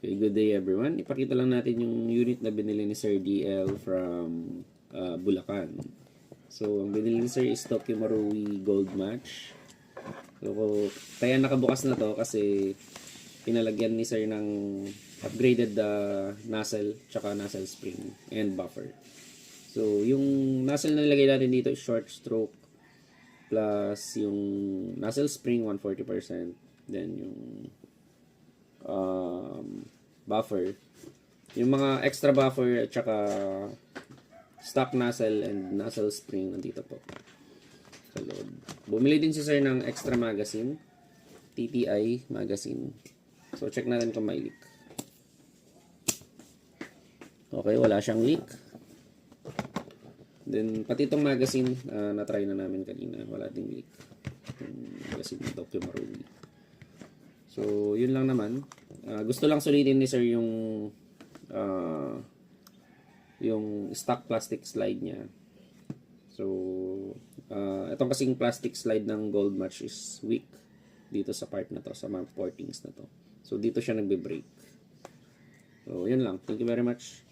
Okay, good day everyone. Ipakita lang natin yung unit na binili ni Sir DL from Bulacan. So, ang binili ni Sir is Tokyo Marui Gold Match. So, kaya nakabukas na to kasi pinalagyan ni Sir ng upgraded nozzle tsaka nozzle spring and buffer. So, yung nozzle na nilagay natin dito is short stroke plus yung nozzle spring 140%, then yung buffer, yung mga extra buffer at saka stock nozzle and nozzle spring nandito po sa loob. Bumili din si Sir ng extra magazine, TTI magazine. So check natin kung may leak. Okay, wala siyang leak. Then pati itong magazine na-try na namin kanina, wala ding leak. Yung magazine ng Tokyo Marui. So yun lang naman. Gusto lang sulitin ni Sir yung stock plastic slide niya. So itong kasing plastic slide ng Gold Match is weak dito sa part na to, sa mga portings na to. So dito siya nagbe-break. So yun lang. Thank you very much.